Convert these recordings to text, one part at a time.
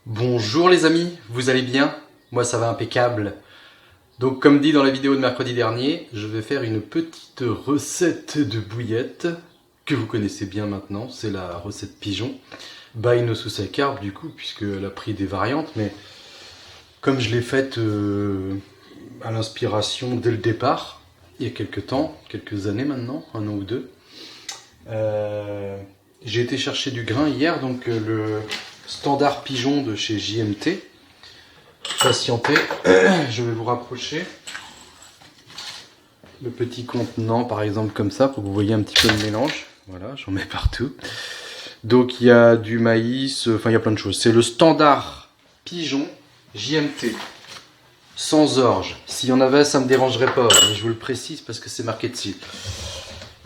Bonjour les amis, vous allez bien? Moi ça va impeccable. Donc comme dit dans la vidéo de mercredi dernier, je vais faire une petite recette de bouillette que vous connaissez bien maintenant, c'est la recette pigeon. By No Suicide Carb du coup, puisqu'elle a pris des variantes, mais comme je l'ai faite à l'inspiration dès le départ, il y a quelques temps, quelques années maintenant, un an ou deux, j'ai été chercher du grain hier, donc le standard pigeon de chez JMT. Patientez, je vais vous rapprocher le petit contenant par exemple comme ça pour que vous voyez un petit peu le mélange. Voilà, j'en mets partout. Donc il y a du maïs, enfin il y a plein de choses. C'est le standard pigeon JMT, sans orge. S'il y en avait, ça me dérangerait pas, mais je vous le précise parce que c'est marqué dessus.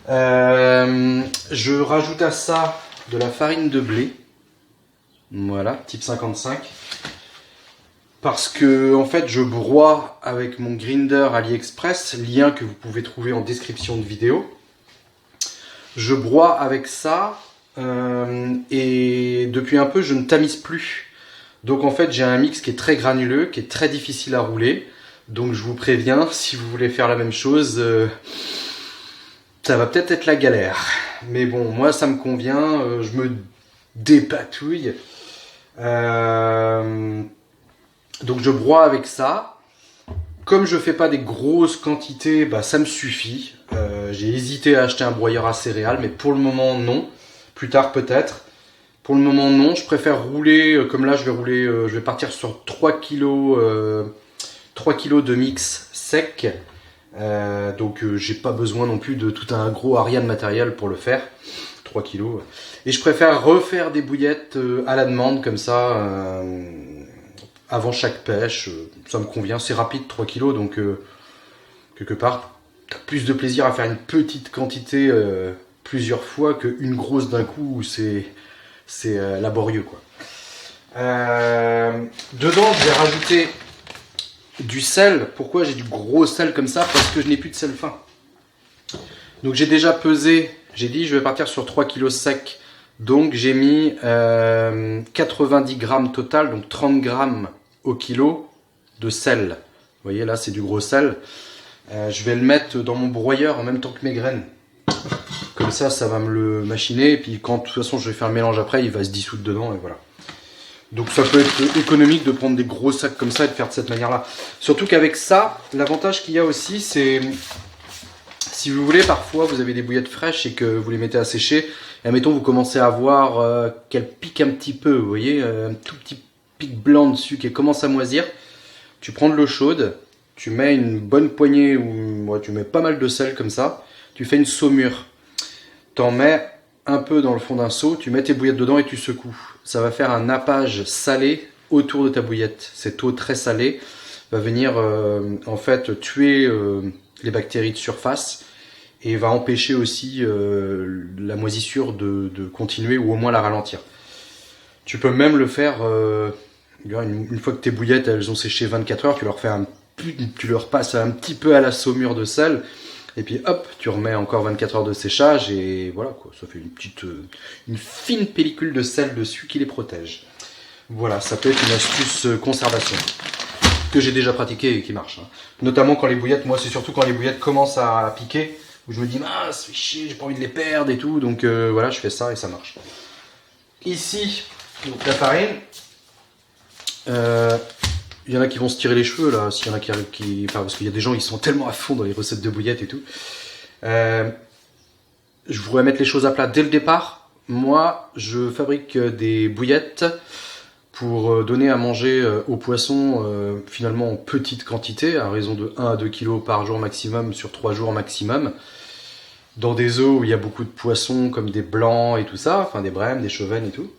Je rajoute à ça de la farine de blé. Voilà, type 55. Parce que en fait je broie avec mon grinder AliExpress, lien que vous pouvez trouver en description de vidéo. Je broie avec ça et depuis un peu je ne tamise plus. Donc en fait j'ai un mix qui est très granuleux, qui est très difficile à rouler. Donc je vous préviens, si vous voulez faire la même chose, ça va peut-être être la galère. Mais bon, moi ça me convient, je me dépatouille. Donc je broie avec ça. Comme je fais pas des grosses quantités, bah ça me suffit. J'ai hésité à acheter un broyeur à céréales, mais pour le moment non. Plus tard peut-être. Pour le moment non. Je préfère rouler, comme là je vais partir sur 3 kilos, 3 kilos de mix sec. Donc j'ai pas besoin non plus de tout un gros aria de matériel pour le faire. 3 kilos. Et je préfère refaire des bouillettes à la demande comme ça. Avant chaque pêche, ça me convient, c'est rapide, 3 kilos, donc quelque part, t'as plus de plaisir à faire une petite quantité plusieurs fois qu'une grosse d'un coup où c'est laborieux, quoi. Dedans, je vais rajouter du sel. Pourquoi j'ai du gros sel comme ça? Parce que je n'ai plus de sel fin. Donc j'ai déjà pesé, j'ai dit je vais partir sur 3 kilos sec. Donc j'ai mis 90 grammes total, donc 30 grammes au kilo de sel. Vous voyez là c'est du gros sel. Je vais le mettre dans mon broyeur en même temps que mes graines. Comme ça va me le machiner. Et puis quand de toute façon je vais faire le mélange après, il va se dissoudre dedans et voilà. Donc ça peut être économique de prendre des gros sacs comme ça et de faire de cette manière-là. Surtout qu'avec ça, l'avantage qu'il y a aussi c'est... Si vous voulez, parfois vous avez des bouillettes fraîches et que vous les mettez à sécher, et admettons vous commencez à voir qu'elles piquent un petit peu, vous voyez, un tout petit pic blanc dessus qui commence à moisir. Tu prends de l'eau chaude, tu mets une bonne poignée, ou ouais, tu mets pas mal de sel comme ça, tu fais une saumure. T'en mets un peu dans le fond d'un seau, tu mets tes bouillettes dedans et tu secoues. Ça va faire un nappage salé autour de ta bouillette. Cette eau très salée va venir en fait tuer les bactéries de surface et va empêcher aussi la moisissure de continuer ou au moins la ralentir. Tu peux même le faire une fois que tes bouillettes elles ont séché 24 heures, tu leur passes un petit peu à la saumure de sel et puis hop, tu remets encore 24 heures de séchage et voilà quoi, ça fait une fine pellicule de sel dessus qui les protège. Voilà, ça peut être une astuce conservation que j'ai déjà pratiqué et qui marche. Notamment quand les bouillettes, moi c'est surtout quand les bouillettes commencent à piquer, où je me dis ah c'est chier, j'ai pas envie de les perdre et tout, donc voilà je fais ça et ça marche. Ici, donc la farine, il y en a qui vont se tirer les cheveux là, s'il y en a qui enfin, parce qu'il y a des gens qui sont tellement à fond dans les recettes de bouillettes et tout. Je voudrais mettre les choses à plat dès le départ. Moi je fabrique des bouillettes pour donner à manger aux poissons finalement en petite quantité, à raison de 1 à 2 kg par jour maximum sur 3 jours maximum. Dans des eaux où il y a beaucoup de poissons comme des blancs et tout ça, enfin des brèmes, des chevennes et tout.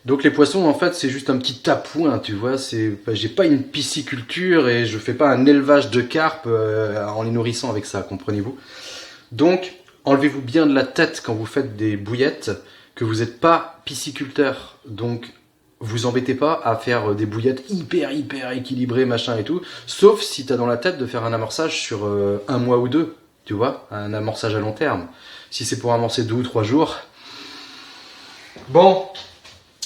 Donc les poissons en fait c'est juste un petit tapouin, tu vois, j'ai pas une pisciculture et je fais pas un élevage de carpes en les nourrissant avec ça, comprenez-vous. Donc enlevez-vous bien de la tête quand vous faites des bouillettes que vous n'êtes pas pisciculteur. Donc vous embêtez pas à faire des bouillettes hyper équilibrées, machin et tout, sauf si t'as dans la tête de faire un amorçage sur un mois ou deux, tu vois, un amorçage à long terme. Si c'est pour amorcer 2 ou 3 jours. Bon,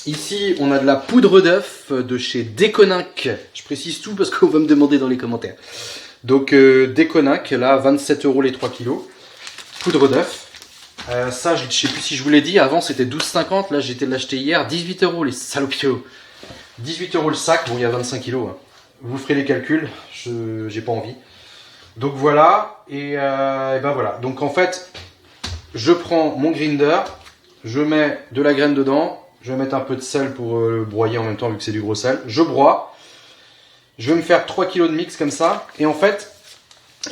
Ici, on a de la poudre d'œuf de chez Déconinck. Je précise tout parce qu'on va me demander dans les commentaires. Donc, Déconinck, là, 27 € les 3 kilos. Poudre d'œuf. Ça, je sais plus si je vous l'ai dit. Avant, c'était 12,50. Là, j'ai été l'acheter hier. 18 € les salopios. 18 € le sac. Bon, il y a 25 kilos. Hein. Vous ferez les calculs. J'ai pas envie. Donc, voilà. Et ben voilà. Donc, en fait, je prends mon grinder. Je mets de la graine dedans. Je vais mettre un peu de sel pour le broyer en même temps vu que c'est du gros sel. Je broie. Je vais me faire 3 kg de mix comme ça. Et en fait,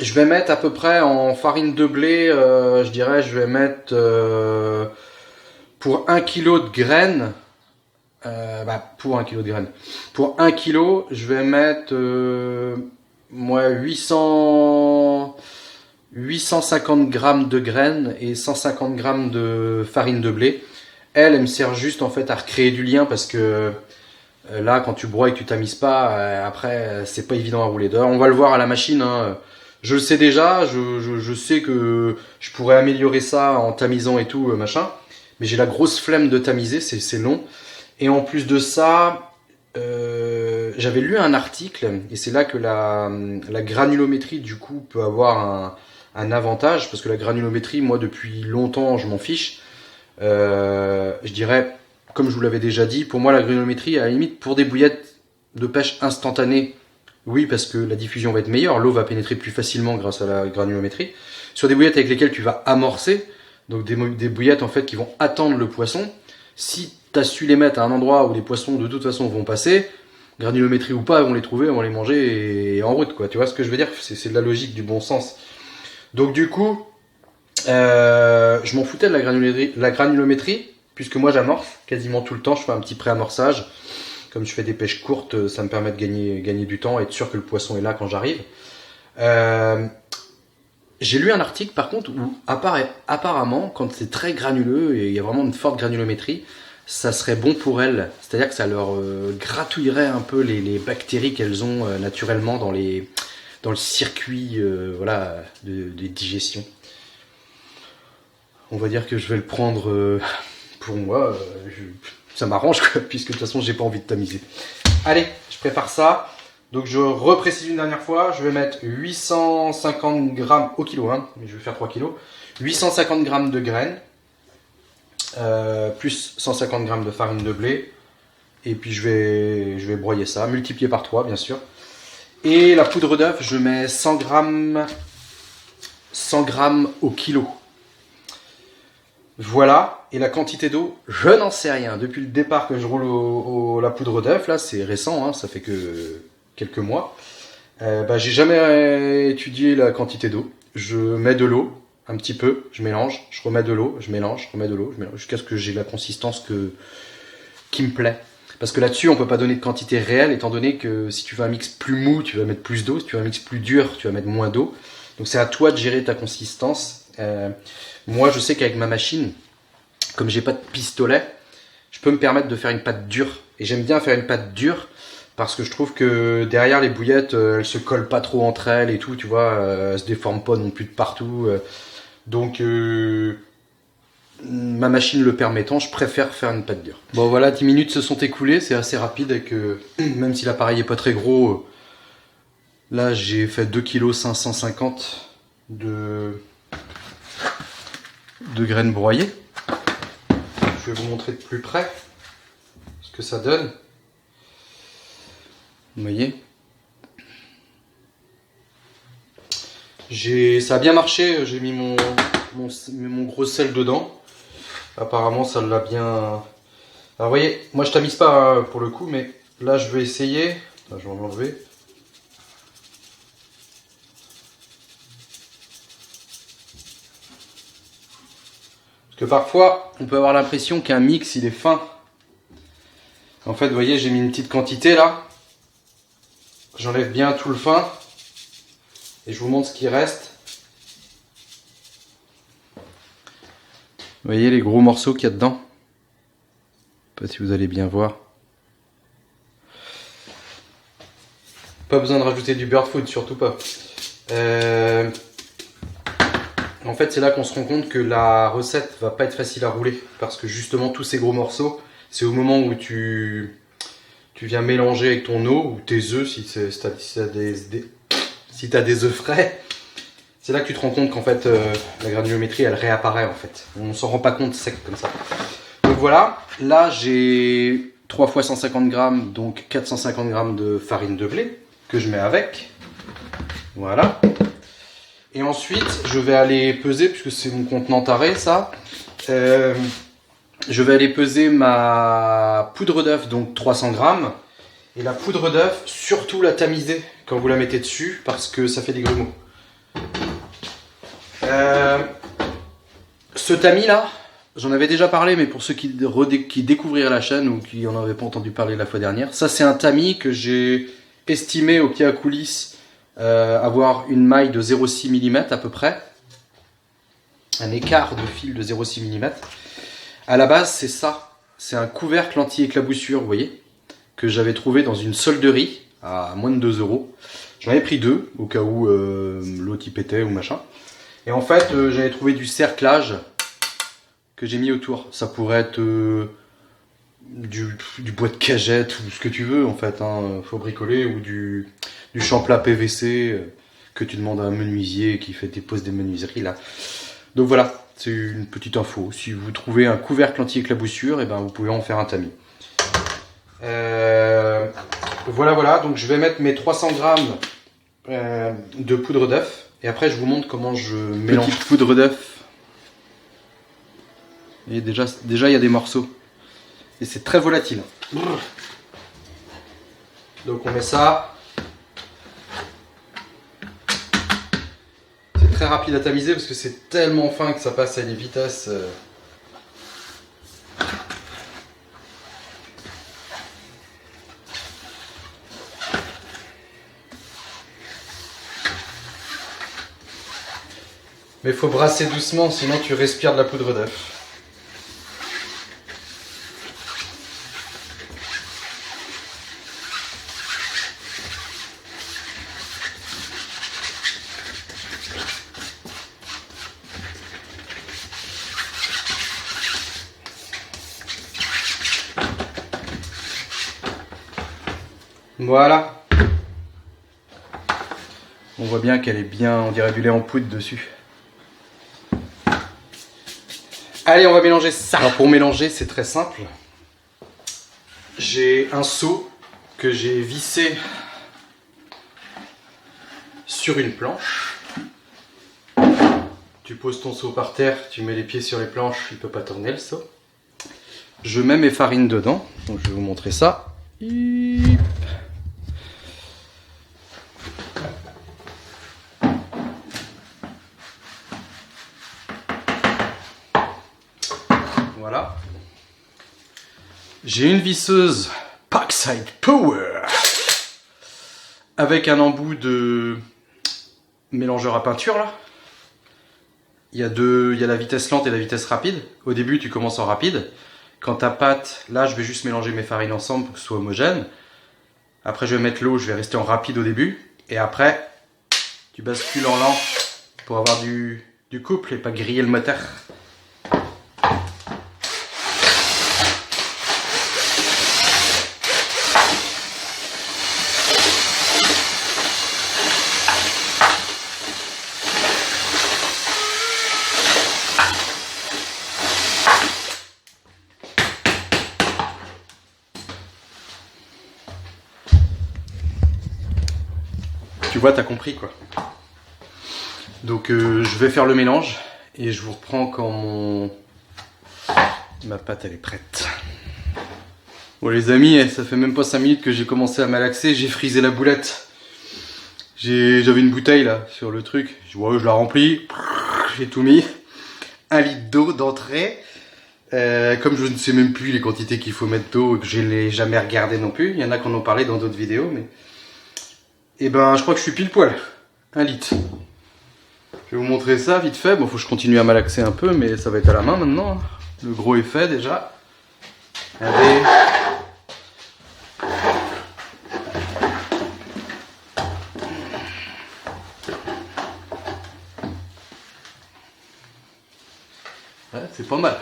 je vais mettre à peu près en farine de blé, je dirais, je vais mettre pour 1 kg de graines. Pour 1 kg de graines. Pour 1 kg, je vais mettre 850 g de graines et 150 g de farine de blé. Elle me sert juste en fait à recréer du lien parce que là, quand tu broies et que tu tamises pas, après, c'est pas évident à rouler. D'ailleurs, on va le voir à la machine. Hein. Je le sais déjà, je sais que je pourrais améliorer ça en tamisant et tout, machin. Mais j'ai la grosse flemme de tamiser, c'est long. Et en plus de ça, j'avais lu un article, et c'est là que la granulométrie, du coup, peut avoir un avantage. Parce que la granulométrie, moi, depuis longtemps, je m'en fiche. Je dirais, comme je vous l'avais déjà dit, pour moi la granulométrie, à la limite, pour des bouillettes de pêche instantanées, oui, parce que la diffusion va être meilleure, l'eau va pénétrer plus facilement grâce à la granulométrie. Sur des bouillettes avec lesquelles tu vas amorcer, donc des bouillettes en fait qui vont attendre le poisson, si tu as su les mettre à un endroit où les poissons de toute façon vont passer, granulométrie ou pas, ils vont les trouver, ils vont les manger et en route, quoi. Tu vois ce que je veux dire? C'est de la logique, du bon sens. Donc du coup, je m'en foutais de la granulométrie, puisque moi j'amorce quasiment tout le temps, je fais un petit pré-amorçage. Comme je fais des pêches courtes, ça me permet de gagner du temps, être sûr que le poisson est là quand j'arrive. J'ai lu un article par contre où apparemment, quand c'est très granuleux et il y a vraiment une forte granulométrie, ça serait bon pour elles. C'est-à-dire que ça leur gratouillerait un peu les bactéries qu'elles ont naturellement dans le circuit voilà, de digestion. On va dire que je vais le prendre pour moi. Ça m'arrange, quoi, puisque de toute façon, j'ai pas envie de tamiser. Allez, je prépare ça. Donc, je reprécise une dernière fois. Je vais mettre 850 grammes au kilo, hein, mais je vais faire 3 kilos. 850 grammes de graines, plus 150 grammes de farine de blé. Et puis, je vais broyer ça, multiplié par 3, bien sûr. Et la poudre d'œuf, je mets 100 grammes au kilo. Voilà, et la quantité d'eau, je n'en sais rien. Depuis le départ que je roule la poudre d'œuf, là, c'est récent, hein, ça fait que quelques mois. J'ai jamais étudié la quantité d'eau. Je mets de l'eau, un petit peu, je mélange, je remets de l'eau, je mélange, je remets de l'eau, je mélange, jusqu'à ce que j'ai la consistance qui me plaît. Parce que là-dessus, on peut pas donner de quantité réelle, étant donné que si tu veux un mix plus mou, tu vas mettre plus d'eau. Si tu veux un mix plus dur, tu vas mettre moins d'eau. Donc c'est à toi de gérer ta consistance. Moi, je sais qu'avec ma machine, comme j'ai pas de pistolet, je peux me permettre de faire une pâte dure. Et j'aime bien faire une pâte dure parce que je trouve que derrière les bouillettes, elles se collent pas trop entre elles et tout, tu vois, elles se déforment pas non plus de partout. Donc, ma machine le permettant, je préfère faire une pâte dure. Bon voilà, 10 minutes se sont écoulées, c'est assez rapide et que même si l'appareil est pas très gros, là j'ai fait 2,550 kg de graines broyées. Je vais vous montrer de plus près ce que ça donne. Vous voyez, ça a bien marché, j'ai mis mon gros sel dedans. Apparemment ça l'a bien... Alors vous voyez, moi je tamise pas pour le coup, mais là je vais essayer. Attends, je vais en enlever. Parce que parfois, on peut avoir l'impression qu'un mix, il est fin. En fait, vous voyez, j'ai mis une petite quantité là. J'enlève bien tout le fin. Et je vous montre ce qui reste. Vous voyez les gros morceaux qu'il y a dedans? Je ne sais pas si vous allez bien voir. Pas besoin de rajouter du bird food, surtout pas. En fait, c'est là qu'on se rend compte que la recette va pas être facile à rouler. Parce que justement, tous ces gros morceaux, C'est au moment où tu viens mélanger avec ton eau ou tes œufs, si t'as des œufs frais. C'est là que tu te rends compte qu'en fait la granulométrie elle réapparaît en fait. On s'en rend pas compte sec comme ça. Donc voilà, là j'ai 3 fois 150 grammes, donc 450 grammes de farine de blé que je mets avec. Voilà. Et ensuite je vais aller peser, puisque c'est mon contenant taré ça. Je vais aller peser ma poudre d'œuf, donc 300 grammes. Et la poudre d'œuf, surtout la tamiser quand vous la mettez dessus, parce que ça fait des grumeaux. Ce tamis là, j'en avais déjà parlé, mais pour ceux qui découvriraient la chaîne ou qui n'en avaient pas entendu parler la fois dernière, ça c'est un tamis que j'ai estimé au pied à coulisses avoir une maille de 0,6 mm à peu près. Un écart de fil de 0,6 mm. À la base c'est ça, c'est un couvercle anti-éclaboussure, vous voyez, que j'avais trouvé dans une solderie à moins de 2 €. J'en avais pris 2 au cas où l'autre y pétait ou machin. Et en fait, j'avais trouvé du cerclage que j'ai mis autour. Ça pourrait être du bois de cagette ou ce que tu veux en fait. Faut bricoler, ou du champlat PVC que tu demandes à un menuisier qui pose des menuiseries là. Donc voilà, c'est une petite info. Si vous trouvez un couvercle anti-éclaboussure, et ben vous pouvez en faire un tamis. Voilà, donc je vais mettre mes 300 grammes de poudre d'œuf. Et après, je vous montre comment je mélange. Petite poudre d'œuf. Et déjà, il y a des morceaux. Et c'est très volatile. Donc on met ça. C'est très rapide à tamiser parce que c'est tellement fin que ça passe à une vitesse. Mais il faut brasser doucement, sinon tu respires de la poudre d'œuf. Voilà. On voit bien qu'elle est bien, on dirait du lait en poudre dessus. Allez, on va mélanger ça. Alors pour mélanger, c'est très simple. J'ai un seau que j'ai vissé sur une planche. Tu poses ton seau par terre, tu mets les pieds sur les planches, il ne peut pas tourner le seau. Je mets mes farines dedans, donc je vais vous montrer ça. Voilà. J'ai une visseuse Parkside Power avec un embout de mélangeur à peinture là. Il y a la vitesse lente et la vitesse rapide. Au début, tu commences en rapide. Quand ta pâte, là, je vais juste mélanger mes farines ensemble pour que ce soit homogène. Après, je vais mettre l'eau, je vais rester en rapide au début. Et après, tu bascules en lent pour avoir du couple et pas griller le moteur. Tu vois, t'as compris quoi. Donc je vais faire le mélange et je vous reprends quand ma pâte elle est prête. Bon les amis, ça fait même pas 5 minutes que j'ai commencé à malaxer, j'ai frisé la boulette. J'avais une bouteille là sur le truc, je la remplis, j'ai tout mis. 1 litre d'eau d'entrée. Comme je ne sais même plus les quantités qu'il faut mettre d'eau et que je ne l'ai jamais regardé non plus, il y en a qui en ont parlé dans d'autres vidéos, mais... Et ben je crois que je suis pile poil. 1 litre. Je vais vous montrer ça vite fait. Bon, faut que je continue à malaxer un peu, mais ça va être à la main maintenant. Le gros est fait déjà. Allez. Ouais, c'est pas mal.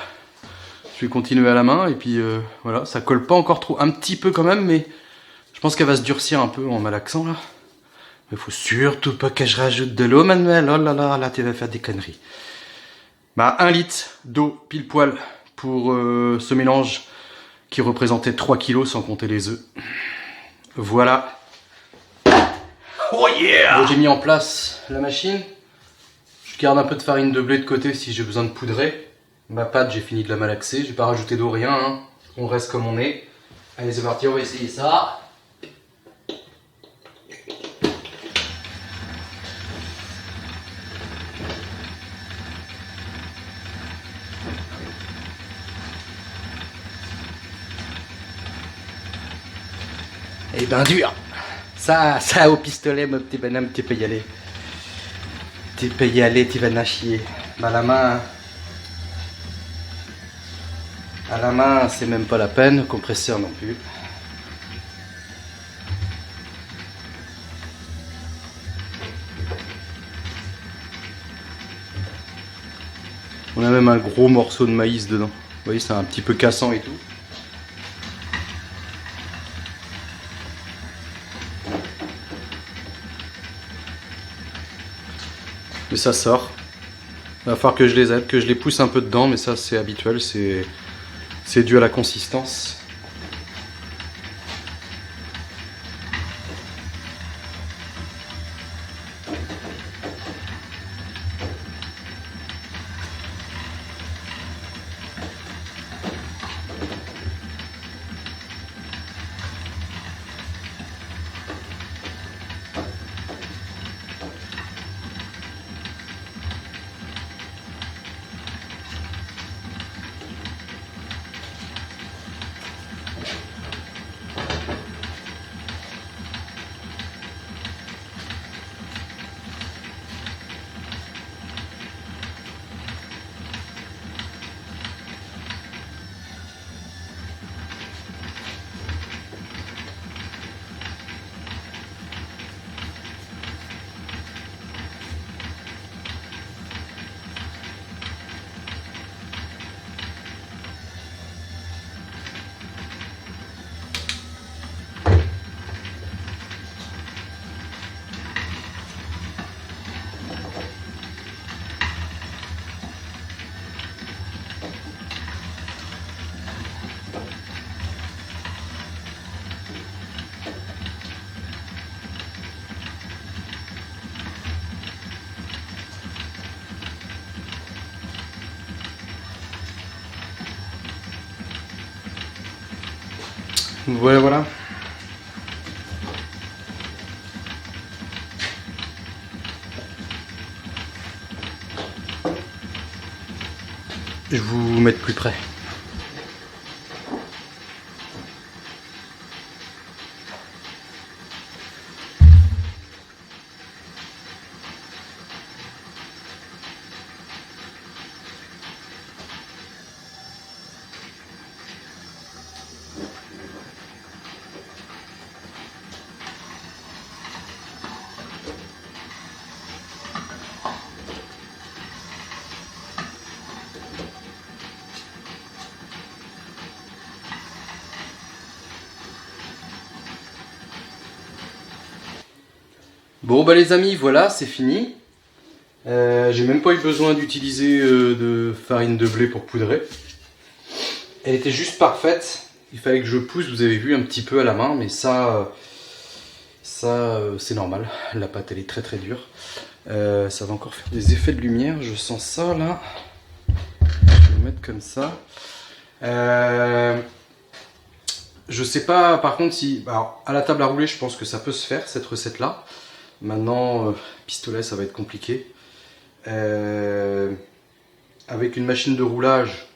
je vais continuer à la main et puis voilà, ça colle pas encore trop, un petit peu quand même, mais je pense qu'elle va se durcir un peu en malaxant là. Il faut surtout pas que je rajoute de l'eau, Manuel. Oh là là, là tu vas faire des conneries. Bah 1 litre d'eau pile poil pour ce mélange qui représentait 3 kilos sans compter les œufs. Voilà. Oh yeah! J'ai mis en place la machine. Je garde un peu de farine de blé de côté si j'ai besoin de poudrer. Ma pâte, j'ai fini de la malaxer. J'ai pas rajouté d'eau, rien. Hein. On reste comme on est. Allez, c'est parti, on va essayer ça. Eh ben dur. Ça au pistolet, mon petit bonhomme, tu peux y aller. Tu peux y aller, tu vas nachier. Bah la main... À la main, c'est même pas la peine, compresseur non plus. On a même un gros morceau de maïs dedans. Vous voyez, c'est un petit peu cassant et tout. Mais ça sort. Il va falloir que je les aide, que je les pousse un peu dedans, mais ça c'est habituel, c'est dû à la consistance. Ouais, voilà. Je vais vous mettre plus près. Bon bah les amis, voilà, c'est fini. J'ai même pas eu besoin d'utiliser de farine de blé pour poudrer. Elle était juste parfaite. Il fallait que je pousse, vous avez vu, un petit peu à la main, mais ça c'est normal. La pâte elle est très très dure. Ça va encore faire des effets de lumière, je sens ça là. Je vais le mettre comme ça. Je sais pas par contre si... Alors, à la table à rouler, je pense que ça peut se faire cette recette là. Maintenant, pistolet, ça va être compliqué. Avec une machine de roulage,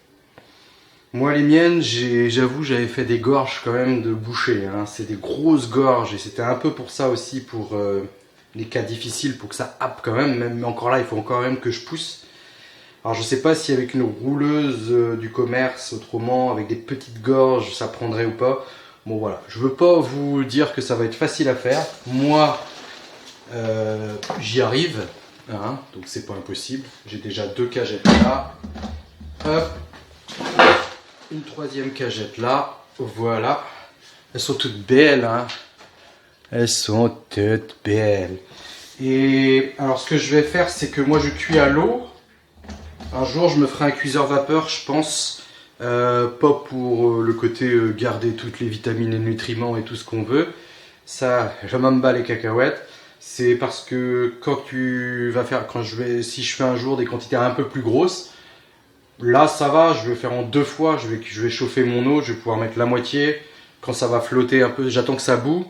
moi les miennes, j'avoue, j'avais fait des gorges quand même de boucher. Hein. C'est des grosses gorges et c'était un peu pour ça aussi, pour les cas difficiles, pour que ça happe quand même. Même encore là, il faut quand même que je pousse. Alors je sais pas si avec une rouleuse du commerce, autrement, avec des petites gorges, ça prendrait ou pas. Bon voilà, je veux pas vous dire que ça va être facile à faire. Moi, j'y arrive, hein, donc c'est pas impossible. J'ai déjà 2 cagettes là. Hop. une troisième cagette là. Voilà. Elles sont toutes belles, hein. Elles sont toutes belles. Et alors ce que je vais faire, c'est que moi je cuis à l'eau. Un jour je me ferai un cuiseur vapeur, je pense. Pas pour le côté garder toutes les vitamines et nutriments et tout ce qu'on veut. Ça, je m'en bats les cacahuètes. C'est parce que quand tu vas faire, si je fais un jour des quantités un peu plus grosses, là ça va, je vais faire en 2 fois. Je vais chauffer mon eau, je vais pouvoir mettre la moitié. Quand ça va flotter un peu, j'attends que ça bout.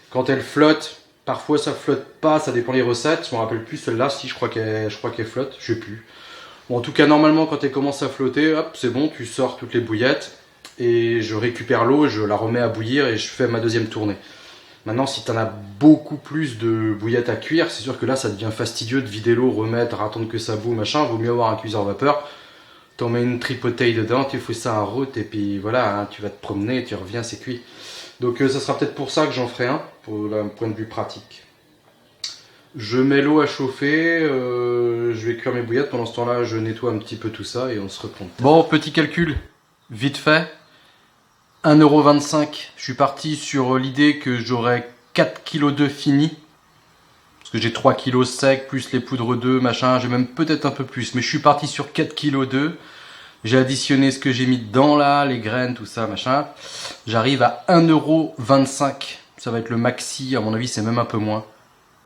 Quand elle flotte, parfois ça flotte pas, ça dépend des recettes. Je me rappelle plus celle-là, si je crois qu'elle flotte, je sais plus. Bon, en tout cas, normalement, quand elle commence à flotter, hop, c'est bon, tu sors toutes les bouillettes et je récupère l'eau, je la remets à bouillir et je fais ma deuxième tournée. Maintenant, si tu en as beaucoup plus de bouillettes à cuire, c'est sûr que là, ça devient fastidieux de vider l'eau, remettre, attendre que ça boue, machin. Vaut mieux avoir un cuiseur vapeur. T'en mets une tripoteille dedans, tu fais ça en route et puis voilà, hein, tu vas te promener, tu reviens, c'est cuit. Donc ça sera peut-être pour ça que j'en ferai un, pour un point de vue pratique. Je mets l'eau à chauffer, je vais cuire mes bouillettes. Pendant ce temps-là, je nettoie un petit peu tout ça et on se reprend. Bon, petit calcul, vite fait. 1,25 €. Je suis parti sur l'idée que j'aurais 4 kg d'œufs finis. Parce que j'ai 3 kg secs, plus les poudres d'œufs, machin. J'ai même peut-être un peu plus. Mais je suis parti sur 4 kg d'œufs. J'ai additionné ce que j'ai mis dedans là, les graines, tout ça, machin. J'arrive à 1,25 €. Ça va être le maxi, à mon avis, c'est même un peu moins.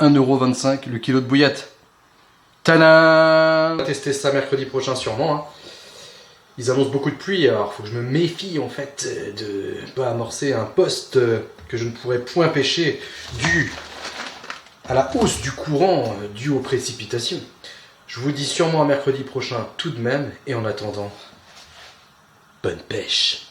1,25 € le kilo de bouillette. Tadam! On va tester ça mercredi prochain sûrement. Hein. Ils annoncent beaucoup de pluie, alors il faut que je me méfie en fait de ne pas amorcer un poste que je ne pourrais point pêcher dû à la hausse du courant dû aux précipitations. Je vous dis sûrement à mercredi prochain tout de même, et en attendant, bonne pêche!